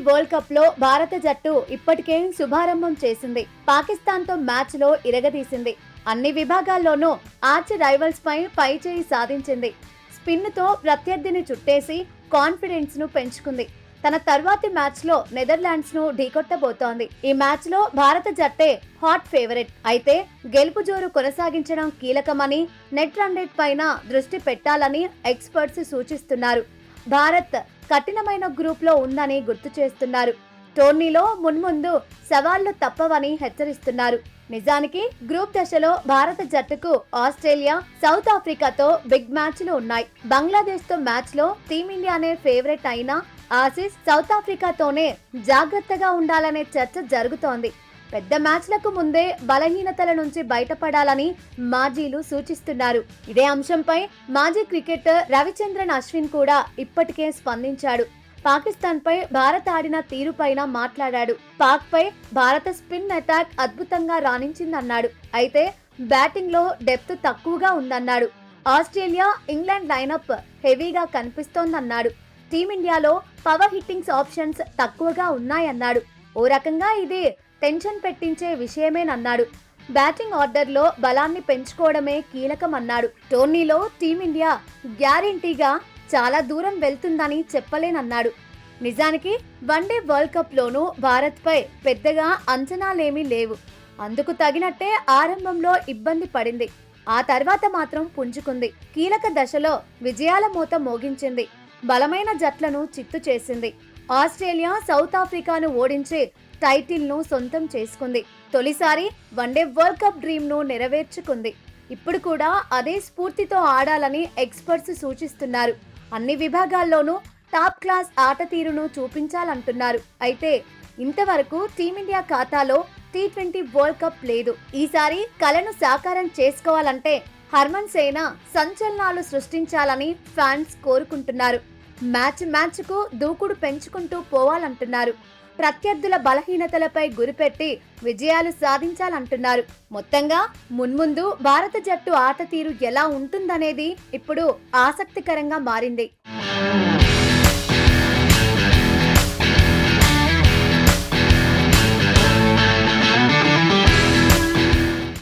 World cup లో భారత జట్టు ఇప్పటికే శుభారంభం చేసింది. పాకిస్తాన్ తో మ్యాచ్ లో ఇరగదీసింది. అన్ని విభాగాల్లోనూ ఆర్చ్ రైవల్స్ పై పైచేయి సాధించింది. స్పిన్ తో ప్రత్యర్థిని చుట్టేసి కాన్ఫిడెన్స్ ను పెంచుకుంది. తన తర్వాతి మ్యాచ్ లో నెదర్లాండ్స్ ను ఢీకొట్టబోతోంది. ఈ మ్యాచ్ లో భారత జట్టే హాట్ ఫేవరెట్. అయితే గెలుపు జోరు కొనసాగించడం కీలకమని, నెట్ రన్ రేట్ పైన దృష్టి పెట్టాలని ఎక్స్పర్ట్స్ సూచిస్తున్నారు. భారత్ కఠినమైన గ్రూప్ లో ఉందని గుర్తు చేస్తున్నారు. టోర్నీలో మున్ముందు సవాళ్లు తప్పవని హెచ్చరిస్తున్నారు. నిజానికి గ్రూప్ దశలో భారత జట్టుకు ఆస్ట్రేలియా, సౌత్ ఆఫ్రికాతో బిగ్ మ్యాచ్లు ఉన్నాయి. బంగ్లాదేశ్ తో మ్యాచ్ లో టీమిండియానే ఫేవరెట్ అయినా ఆసీస్, సౌత్ ఆఫ్రికాతోనే జాగ్రత్తగా ఉండాలనే చర్చ జరుగుతోంది. పెద్ద మ్యాచ్లకు ముందే బలహీనతల నుంచి బయటపడాలని మాజీలు సూచిస్తున్నారు. ఇదే అంశంపై మాజీ క్రికెటర్ రవిచంద్రన్ అశ్విన్ కూడా ఇప్పటికే స్పందించాడు. పాకిస్తాన్ పై భారత్ ఆడిన తీరుపైన మాట్లాడాడు. పాక్ పై భారత స్పిన్ అటాక్ అద్భుతంగా రాణించిందన్నాడు. అయితే బ్యాటింగ్ లో డెప్త్ తక్కువగా ఉందన్నాడు. ఆస్ట్రేలియా, ఇంగ్లాండ్ లైనప్ హెవీగా కనిపిస్తోందన్నాడు. టీమిండియాలో పవర్ హిట్టింగ్స్ ఆప్షన్స్ తక్కువగా ఉన్నాయన్నాడు. ఓ రకంగా ఇది టెన్షన్ పెట్టించే విషయమేనన్నాడు. బ్యాటింగ్ ఆర్డర్లో బలాన్ని పెంచుకోవడమే కీలకమన్నాడు. టోర్నీలో టీమిండియా గ్యారెంటీగా చాలా దూరం వెళ్తుందని చెప్పలేనన్నాడు. నిజానికి వన్డే వరల్డ్ కప్ లోనూ భారత్ పై పెద్దగా అంచనాలేమీ లేవు. అందుకు తగినట్టే ఆరంభంలో ఇబ్బంది పడింది. ఆ తర్వాత మాత్రం పుంజుకుంది. కీలక దశలో విజయాల మోత మోగించింది. బలమైన జట్లను చిత్తు చేసింది. ఆస్ట్రేలియా, సౌత్ ఆఫ్రికాను ఓడించి టైటిల్ ను సొంతం చేసుకుంది. తొలిసారి వన్డే వరల్డ్ కప్ డ్రీమ్ ను నెరవేర్చుకుంది. ఇప్పుడు కూడా అదే స్ఫూర్తితో ఆడాలని ఎక్స్పర్ట్స్ సూచిస్తున్నారు. అన్ని విభాగాల్లోనూ టాప్ క్లాస్ ఆట తీరును చూపించాలంటున్నారు. అయితే ఇంతవరకు టీమిండియా ఖాతాలో T20 వరల్డ్ కప్ లేదు. ఈసారి కలను సాకారం చేసుకోవాలంటే హర్మన్ సేన సంచలనాలు సృష్టించాలని ఫ్యాన్స్ కోరుకుంటున్నారు. మ్యాచ్ కు దూకుడు పెంచుకుంటూ పోవాలంటున్నారు. ప్రత్యర్థుల బలహీనతలపై గురిపెట్టి విజయాలు సాధించాలంటున్నారు. మొత్తంగా మున్ముందు భారత జట్టు ఆట తీరు ఎలా ఉంటుందనేది ఇప్పుడు ఆసక్తికరంగా మారింది.